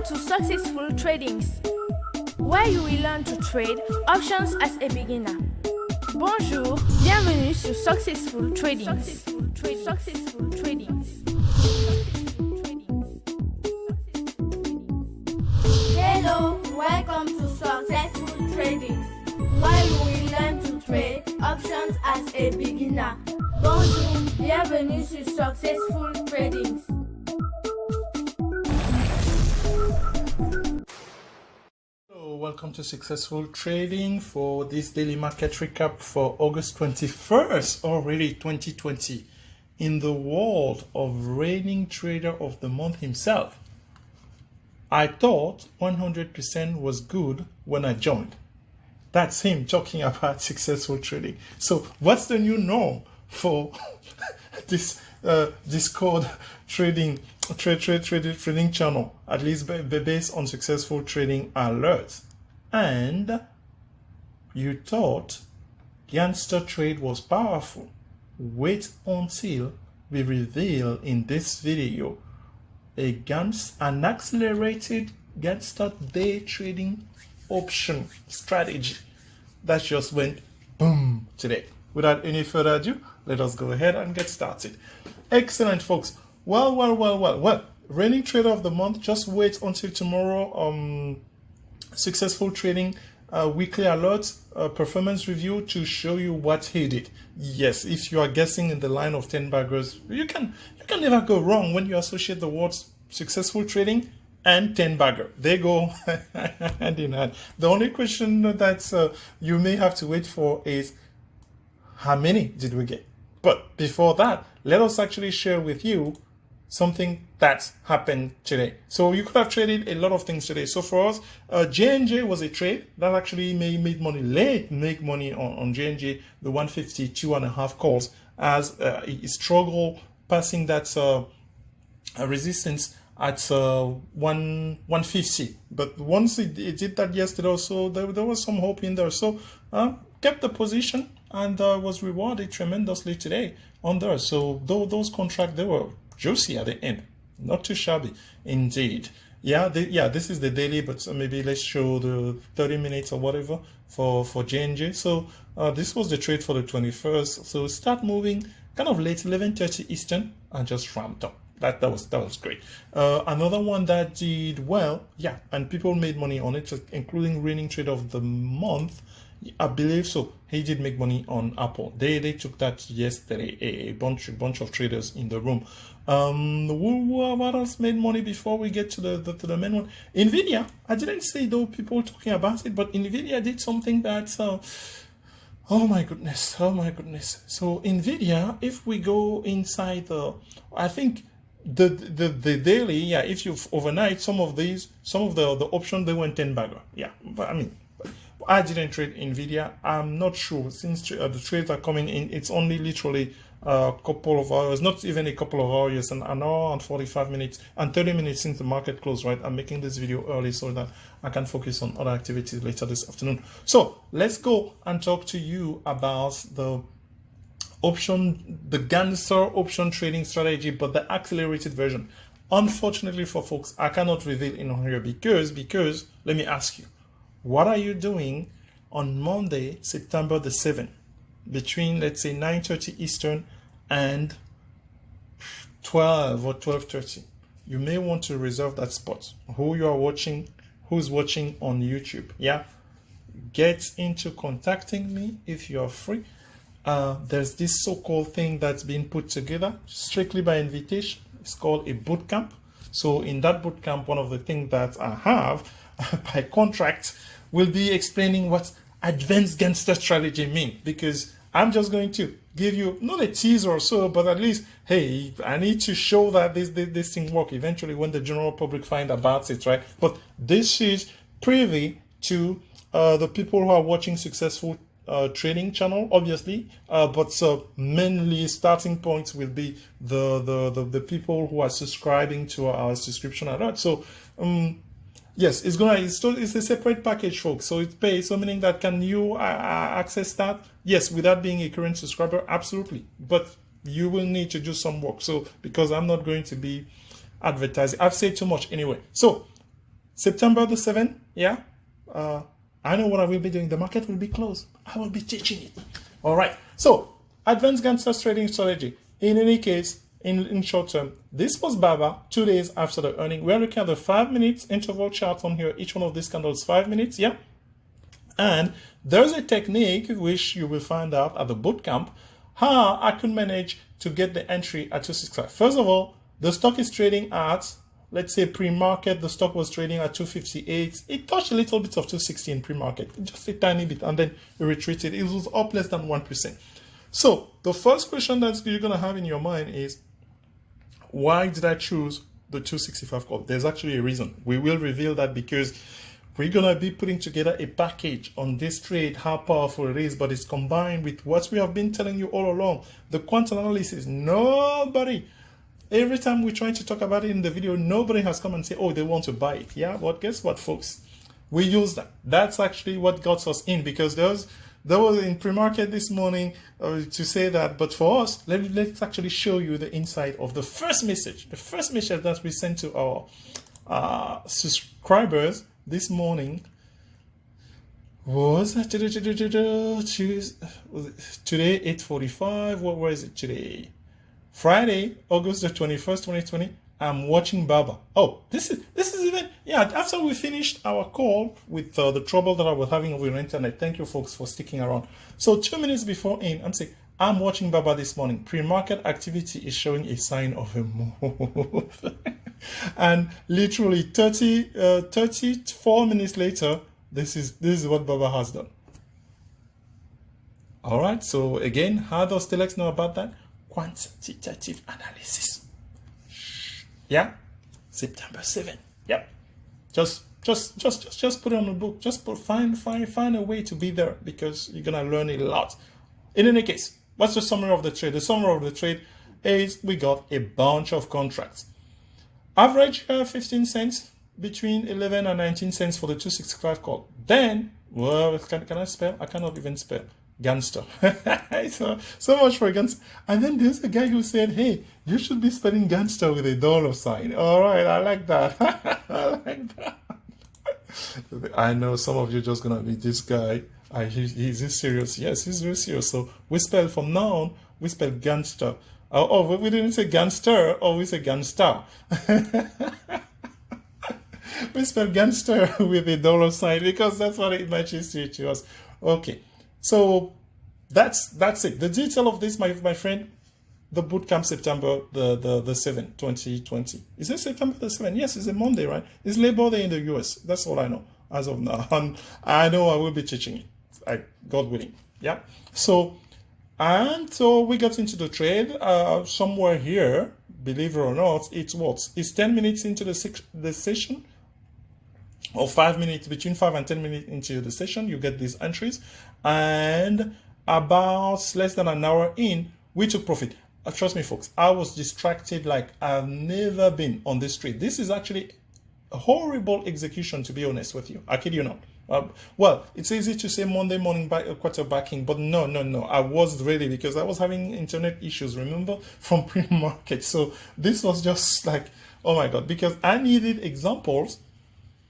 to Successful Tradings, where you will learn to trade options as a beginner. Bonjour, bienvenue sur Successful Tradings. Successful Tradings. Hello, welcome to Successful Tradings, where you will learn to trade options as a beginner. Bonjour, bienvenue sur Successful Tradings. Welcome to Successful Trading for this daily market recap for August 21st, already 2020, in the world of reigning trader of the month himself. I thought 100% was good when I joined. That's him talking about successful trading. So what's the new norm for this Discord trading channel, at least based on successful trading alerts? And you thought Gangster Trade was powerful. Wait until we reveal in this video an accelerated Gangster day trading option strategy that just went boom today. Without any further ado, let us go ahead and get started. Excellent, folks. Well, reigning trader of the month, just wait until tomorrow. Successful Trading weekly alerts, performance review to show you what he did. Yes, if you are guessing in the line of 10 baggers, you can never go wrong when you associate the words successful trading and 10 bagger. They go hand in hand. The only question that you may have to wait for is how many did we get? But before that, let us actually share with you something that happened today. So you could have traded a lot of things today. So for us, J&J was a trade that actually made money, make money on J&J, the 152.5 calls, as it struggled passing that resistance at 150. But once it did that yesterday or so, there was some hope in there. So kept the position and was rewarded tremendously today on there. So those contracts, they were juicy at the end, not too shabby indeed. This is the daily, but maybe let's show the 30 minutes or whatever for J&J. So this was the trade for the 21st. So start moving kind of late, 11:30 Eastern, and just ramped up. That was great. Another one that did well, and people made money on it, including reigning trader of the month, I believe so. He did make money on Apple. They took that yesterday. A bunch of traders in the room. What else made money before we get to the main one? Nvidia. I didn't say though people talking about it, but Nvidia did something that oh my goodness. So Nvidia, if we go inside I think the daily, if you've overnight some of the options, they went 10 bagger. But I mean, I didn't trade Nvidia. I'm not sure, since the trades are coming in. It's only literally a couple of hours, not even a couple of hours, an hour and 45 minutes and 30 minutes since the market closed, right? I'm making this video early so that I can focus on other activities later this afternoon. So let's go and talk to you about the Gangster option trading strategy, but the accelerated version. Unfortunately for folks, I cannot reveal in here because let me ask you, what are you doing on Monday, September the 7th, between, let's say, 9:30 Eastern and 12 or 12:30? You may want to reserve that spot. Who's watching on YouTube? Get into contacting me if you are free. There's this so-called thing that's been put together strictly by invitation. It's called a boot camp. So in that boot camp, one of the things that I have by contract will be explaining what advanced gangster strategy means, because I'm just going to give you not a teaser or so, but at least, hey, I need to show that this thing works eventually when the general public find about it, right? But this is privy to the people who are watching Successful Trading channel, obviously, but mainly starting points will be the people who are subscribing to our subscription alert. So yes, it's a separate package, folks. So it pays. So meaning that, can you access that? Yes, without being a current subscriber, absolutely. But you will need to do some work. So because I'm not going to be advertising, I've said too much anyway. So September the 7th, yeah. I know what I will be doing. The market will be closed. I will be teaching it. All right. So, advanced Gantt trading strategy. In any case, in short term, this was Baba 2 days after the earning. We're looking at the 5 minutes interval chart on here. Each one of these candles 5 minutes, yeah. And there's a technique which you will find out at the bootcamp how I could manage to get the entry at 265. First of all, the stock is trading at, let's say pre-market, the stock was trading at 258. It touched a little bit of 260 in pre-market, just a tiny bit, and then it retreated. It was up less than 1%. So the first question that you're going to have in your mind is, why did I choose the 265 call? There's actually a reason. We will reveal that because we're going to be putting together a package on this trade, how powerful it is, but it's combined with what we have been telling you all along. The quant analysis, nobody, every time we're trying to talk about it in the video, nobody has come and say, oh, they want to buy it. Yeah, but guess what, folks? We use that. That's actually what got us in, because there was in pre-market this morning to say that. But for us, let's actually show you the inside of the first message. The first message that we sent to our subscribers this morning was today 8:45. Where is it today? Friday, August the 21st, 2020. I'm watching Baba. Oh, this is even, yeah, after we finished our call with the trouble that I was having over the internet. Thank you folks for sticking around. So 2 minutes before in, I'm saying, I'm watching Baba this morning. Pre-market activity is showing a sign of a move. And literally 34 minutes later, this is what Baba has done. All right, so again, how does Telex know about that? Quantitative analysis. Yeah, September 7th. Yep. Just put it on the book. Just find a way to be there, because you're gonna learn a lot. In any case, what's the summary of the trade? The summary of the trade is we got a bunch of contracts. Average 15 cents, between 11 and 19 cents for the 265 call. Then, well, can I spell? I cannot even spell. Ganster. so much for Ganster. And then there's a guy who said, hey, you should be spelling Ganster with a dollar sign. All right, I like that. I like that. I know some of you are just going to be this guy. He's serious. Yes, he's very serious. So we spell from now on, we spell Ganster. Oh, we didn't say Ganster, or we say Ganstar. We spell Ganster with a dollar sign because that's what it matches to us. Okay, so that's it. The detail of this, my friend, the bootcamp September the 7th, 2020. Is it September the 7th? Yes, it's a Monday, right? It's Labor Day in the US. That's all I know as of now. And I know I will be teaching it, God willing. Yeah. So we got into the trade somewhere here, believe it or not. It's what? It's 10 minutes into the session, or 5 minutes, between 5 and 10 minutes into the session, you get these entries. And about less than an hour in, we took profit. Trust me, folks, I was distracted like I've never been on this trade. This is actually a horrible execution, to be honest with you. I kid you not. Well, it's easy to say Monday morning quarterbacking, but no. I was ready because I was having internet issues, remember, from pre-market. So this was just like, oh my God, because I needed examples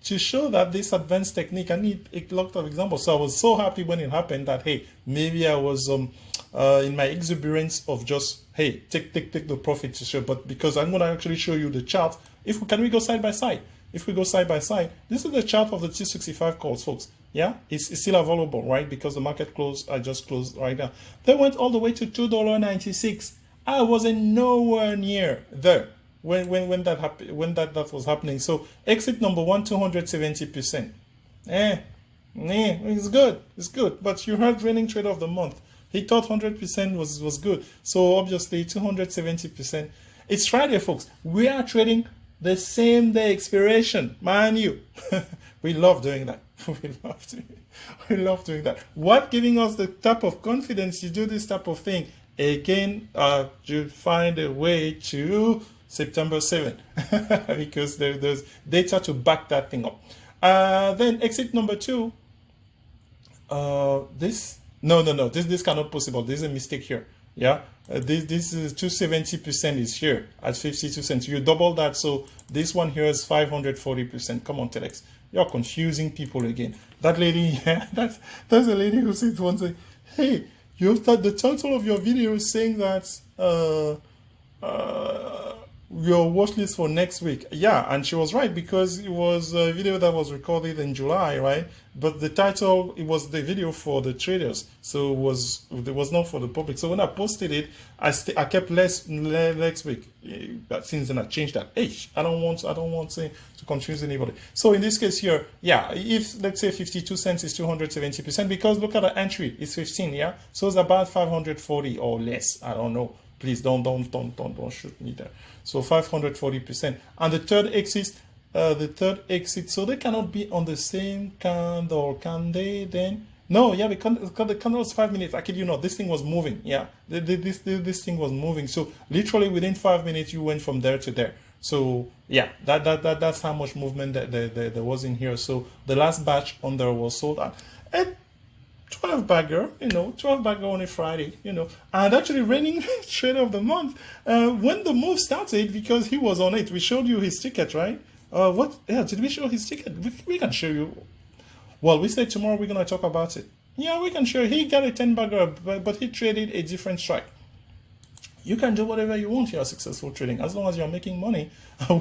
to show that this advanced technique. I need a lot of examples. So I was so happy when it happened that, hey, maybe I was in my exuberance of just, hey, take the profit to show. But because I'm going to actually show you the chart, can we go side by side? If we go side by side, this is the chart of the 265 calls, folks. Yeah, it's still available, right? Because the market closed, I just closed right now. They went all the way to $2.96. I wasn't nowhere near there when that happened, when that was happening. So exit number 1, 270%. It's good. It's good. But you heard winning trade of the month. He thought 100% was good. So obviously 270%. It's Friday, folks. We are trading the same day expiration, mind you. We love doing that. We love doing that. What giving us the type of confidence to do this type of thing? Again, you find a way to September 7th because there's data to back that thing up. Then exit number 2. This cannot possible. There's a mistake here. Yeah, this is 270% is here at 52 cents. You double that, so this one here is 540%. Come on, Telex, you're confusing people again. That lady, yeah, that's a lady who said once, hey, you thought the title of your video is saying that your watch list for next week. Yeah, and she was right, because it was a video that was recorded in July, right? But the title, it was the video for the traders, so it was not for the public. So when I posted it, I kept next week. But since then I changed that. I don't want to confuse anybody. So in this case here, yeah, if let's say 52 cents is 270%, because look at the entry, it's 15, yeah, so it's about 540 or less. I don't know. Please don't shoot me there. So 540%. And the third exit, so they cannot be on the same candle, can they then? No, yeah, because the candle was 5 minutes. I kid you not, this thing was moving. Yeah, this thing was moving. So literally within 5 minutes, you went from there to there. So yeah, that's how much movement there was in here. So the last batch on there was sold out. And 12 bagger, 12 bagger on a Friday, and actually reigning trader of the month when the move started, because he was on it. We showed you his ticket, right? Did we show his ticket? We can show you. Well, we said tomorrow we're going to talk about it. Yeah, we can show. He got a 10 bagger, but he traded a different strike. You can do whatever you want here, successful trading, as long as you're making money.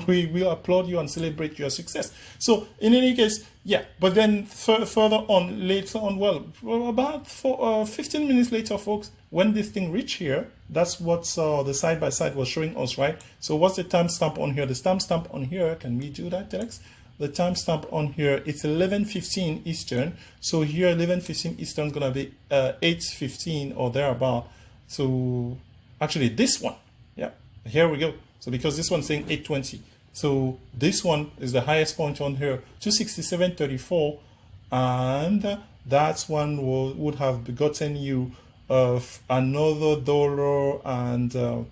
We will applaud you and celebrate your success. So in any case, yeah, but then further on, later on, well, about 15 minutes later, folks, when this thing reached here, that's what the side-by-side was showing us, right? So what's the timestamp on here? The timestamp on here, can we do that, Telex? The timestamp on here, it's 11:15 Eastern. So here, 11:15 Eastern is going to be 8:15 or thereabout. So actually, this one, yeah, here we go. So because this one's saying 820, so this one is the highest point on here, 267.34, and that one would have gotten you another dollar and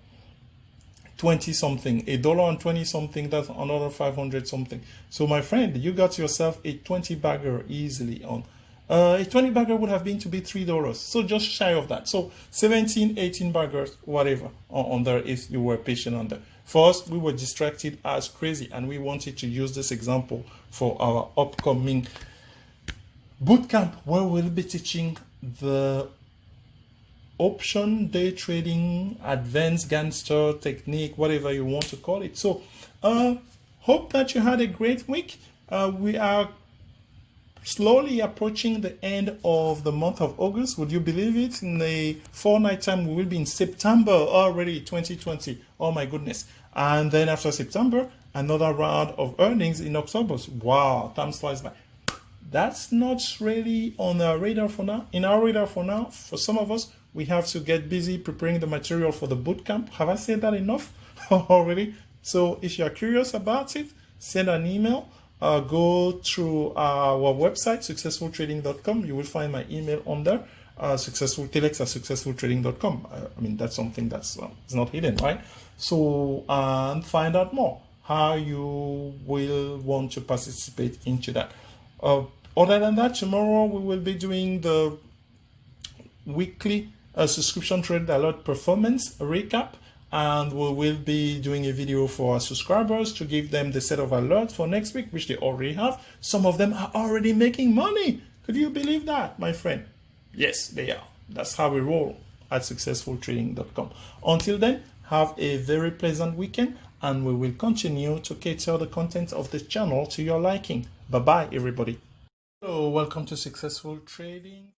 20 something, $1.20 something. That's another 500 something. So my friend, you got yourself a 20 bagger easily on. A 20 bagger would have been to be $3, so just shy of that. So 17, 18 baggers, whatever, on there if you were patient on there. First, we were distracted as crazy, and we wanted to use this example for our upcoming bootcamp, where we'll be teaching the option day trading, advanced gangster technique, whatever you want to call it. So hope that you had a great week. We are slowly approaching the end of the month of August. Would you believe it? In a fortnight time, we will be in September already, 2020. Oh my goodness. And then after September, another round of earnings in October. Wow, time flies by. That's not really on our radar for now. In our radar for now, for some of us, we have to get busy preparing the material for the bootcamp. Have I said that enough already? So if you're curious about it, send an email. Go through our website, successfultrading.com. You will find my email on there. Telex@successfultrading.com. I mean, that's something that's it's not hidden, right? So, and find out more how you will want to participate into that. Other than that, tomorrow we will be doing the weekly subscription trade alert performance recap, and we will be doing a video for our subscribers to give them the set of alerts for next week, which they already have. Some of them are already making money. Could you believe that, my friend? Yes, they are. That's how we roll at successfultrading.com. Until then, have a very pleasant weekend, and we will continue to cater the content of the channel to your liking. Bye-bye, everybody. Hello, welcome to Successful Trading.